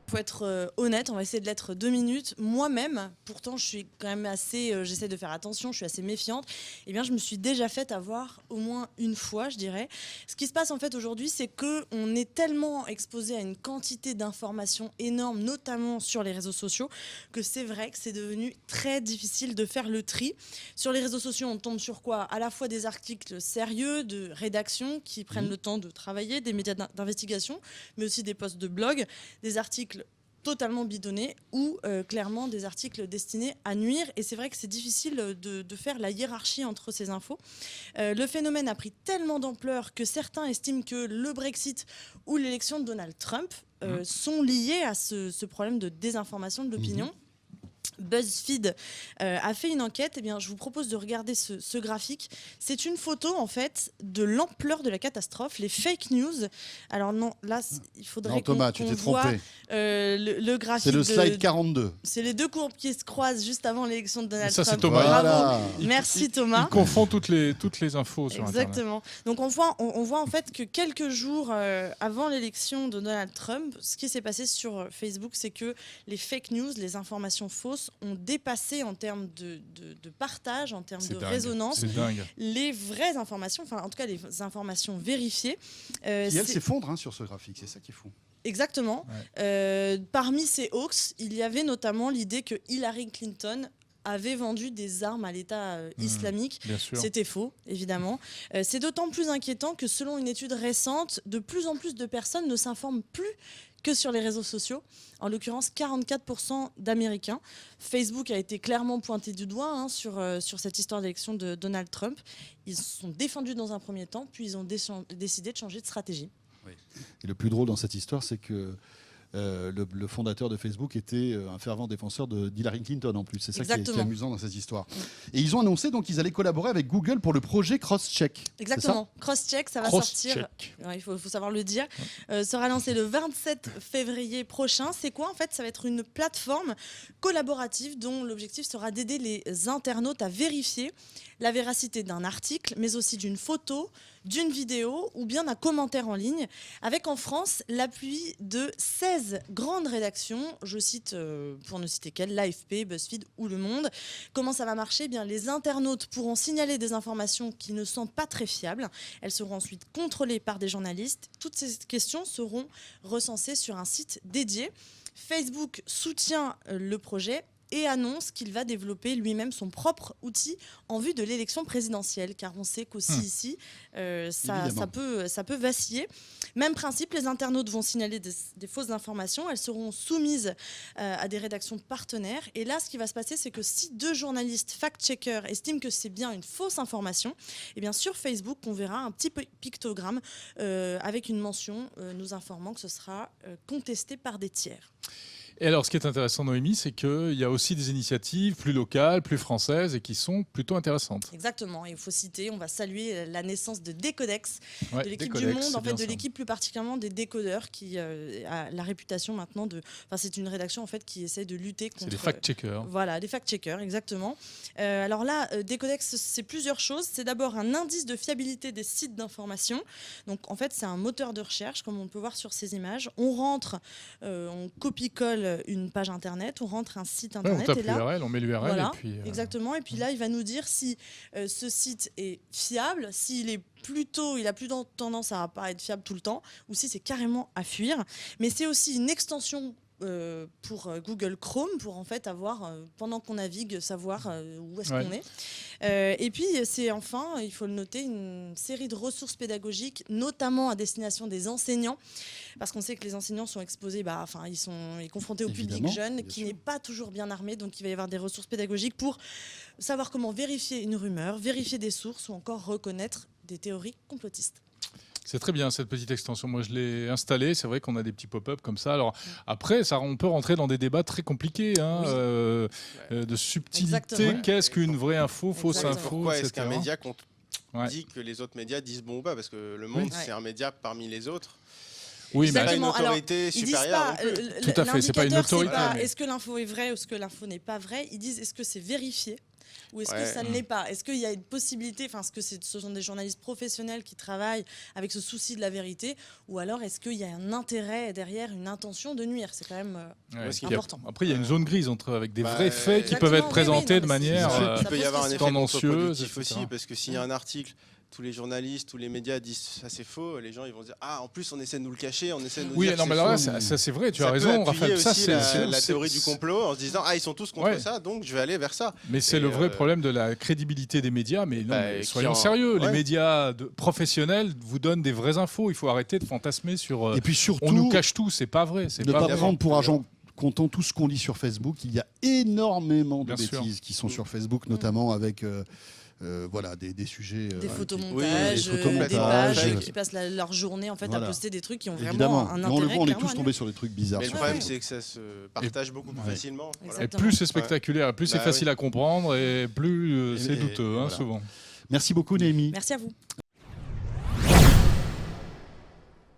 Faut être honnête, on va essayer de l'être 2 minutes. Moi-même, pourtant, je suis quand même assez, j'essaie de faire attention, je suis assez méfiante. Eh bien, je me suis déjà fait avoir au moins une fois, je dirais. Ce qui se passe en fait aujourd'hui, c'est que on est tellement exposé à une quantité d'informations énorme, notamment sur les réseaux sociaux, que c'est vrai que c'est devenu très difficile de faire le tri. Sur les réseaux sociaux, on tombe sur quoi? À la fois des articles sérieux de rédaction qui prennent le temps de travailler, des médias d'investigation, mais aussi des posts de blog, des articles totalement bidonnés ou clairement des articles destinés à nuire. Et c'est vrai que c'est difficile de faire la hiérarchie entre ces infos. Le phénomène a pris tellement d'ampleur que certains estiment que le Brexit ou l'élection de Donald Trump sont liés à ce problème de désinformation de l'opinion. BuzzFeed a fait une enquête. Eh bien, je vous propose de regarder ce graphique. C'est une photo en fait de l'ampleur de la catastrophe, les fake news. Alors non, là, il faudrait Thomas, qu'on tu t'es voit trompé. le graphique. C'est le slide 42. C'est les deux courbes qui se croisent juste avant l'élection de Donald Trump. Ça, c'est Thomas. Bravo. Voilà. Merci Thomas. Il confond toutes les infos sur Internet. Exactement. Donc on voit en fait que quelques jours avant l'élection de Donald Trump, ce qui s'est passé sur Facebook, c'est que les fake news, les informations fausses, ont dépassé en termes de partage, en termes de résonance, les vraies informations, enfin en tout cas les informations vérifiées. Qui elles s'effondrent sur ce graphique, c'est ça qui est fou. Exactement. Ouais. Parmi ces hoax, il y avait notamment l'idée que Hillary Clinton avait vendu des armes à l'État islamique. C'était faux, évidemment. C'est d'autant plus inquiétant que selon une étude récente, de plus en plus de personnes ne s'informent plus que sur les réseaux sociaux. En l'occurrence, 44% d'Américains. Facebook a été clairement pointé du doigt sur cette histoire d'élection de Donald Trump. Ils se sont défendus dans un premier temps, puis ils ont décidé de changer de stratégie. Oui. Et le plus drôle dans cette histoire, c'est que le fondateur de Facebook était un fervent défenseur d'Hillary Clinton en plus. C'est ça qui est amusant dans cette histoire. Et ils ont annoncé donc qu'ils allaient collaborer avec Google pour le projet Crosscheck. Exactement. Crosscheck, ça va sortir. Il faut savoir le dire. Sera lancé le 27 février prochain. C'est quoi en fait? Ça va être une plateforme collaborative dont l'objectif sera d'aider les internautes à vérifier la véracité d'un article, mais aussi d'une photo, d'une vidéo ou bien d'un commentaire en ligne, avec en France l'appui de 16 grandes rédactions, je cite pour ne citer qu'elles, l'AFP, BuzzFeed ou Le Monde. Comment ça va marcher? Eh bien, les internautes pourront signaler des informations qui ne sont pas très fiables. Elles seront ensuite contrôlées par des journalistes. Toutes ces questions seront recensées sur un site dédié. Facebook soutient le projet et annonce qu'il va développer lui-même son propre outil en vue de l'élection présidentielle, car on sait qu'aussi ici, ça peut vaciller. Même principe, les internautes vont signaler des fausses informations, elles seront soumises à des rédactions partenaires, et là, ce qui va se passer, c'est que si 2 journalistes fact-checkers estiment que c'est bien une fausse information, eh bien sur Facebook, on verra un petit pictogramme avec une mention nous informant que ce sera contesté par des tiers. Et alors, ce qui est intéressant, Noémie, c'est qu'il y a aussi des initiatives plus locales, plus françaises et qui sont plutôt intéressantes. Exactement. Et il faut citer, on va saluer la naissance de Decodex, de l'équipe du Monde, en fait, de l'équipe plus particulièrement des décodeurs, qui a la réputation maintenant de. Enfin, c'est une rédaction en fait qui essaie de lutter contre. C'est des fact-checkers. Voilà, des fact-checkers, exactement. Alors là, Decodex, c'est plusieurs choses. C'est d'abord un indice de fiabilité des sites d'information. Donc, en fait, c'est un moteur de recherche, comme on peut voir sur ces images. On rentre, on copie-colle une page internet, on rentre un site internet, on tape et là, l'URL, on met l'URL, voilà, et puis exactement, et puis là il va nous dire si ce site est fiable, s'il est il a plutôt tendance à pas être fiable tout le temps, ou si c'est carrément à fuir. Mais c'est aussi une extension pour Google Chrome, pour en fait avoir, pendant qu'on navigue, savoir où est-ce qu'on est. Et puis c'est enfin, il faut le noter, une série de ressources pédagogiques, notamment à destination des enseignants, parce qu'on sait que les enseignants sont exposés, ils sont confrontés au public jeune qui n'est pas toujours bien armé, donc il va y avoir des ressources pédagogiques pour savoir comment vérifier une rumeur, vérifier des sources ou encore reconnaître des théories complotistes. C'est très bien cette petite extension. Moi, je l'ai installée. C'est vrai qu'on a des petits pop-up comme ça. Alors après, on peut rentrer dans des débats très compliqués de subtilité. Exactement. Qu'est-ce qu'une vraie info, fausse info, Pourquoi etc. est-ce qu'un média dit que les autres médias disent bon ou pas? Parce que Le Monde, c'est un média parmi les autres. Oui, mais c'est pas une autorité supérieure. Tout à fait, c'est pas une autorité. Est-ce que l'info est vraie ou est-ce que l'info n'est pas vraie? Ils disent est-ce que c'est vérifié? ou est-ce que ça ne l'est pas? Est-ce qu'il y a une possibilité, est-ce que ce sont des journalistes professionnels qui travaillent avec ce souci de la vérité, ou alors est-ce qu'il y a un intérêt derrière, une intention de nuire? C'est quand même important. Après, il y a une zone grise avec des vrais faits qui peuvent être présentés de manière il peut y avoir un effet tendancieuse aussi, parce que s'il y a un article, tous les journalistes, tous les médias disent ça c'est faux, les gens ils vont dire en plus on essaie de nous le cacher, on essaie de nous dire que mais alors ça c'est vrai, tu as raison, Raphaël. Ça c'est la théorie du complot en se disant ils sont tous contre ça, donc je vais aller vers ça. Mais c'est le vrai problème de la crédibilité des médias. Mais soyons sérieux, les médias professionnels vous donnent des vraies infos. Il faut arrêter de fantasmer sur. Et puis surtout, on nous cache tout, c'est pas vrai. Ne pas prendre pour argent comptant tout ce qu'on lit sur Facebook. Il y a énormément de bêtises qui sont sur Facebook, notamment avec. Des sujets, des photomontages, des pages qui passent leur journée à poster des trucs qui ont vraiment un intérêt. On est tous tombés sur des trucs bizarres. Mais le problème, c'est que ça se partage beaucoup plus facilement. Et plus c'est spectaculaire, plus c'est facile à comprendre et plus c'est douteux, souvent. Merci beaucoup, Némi. Merci à vous.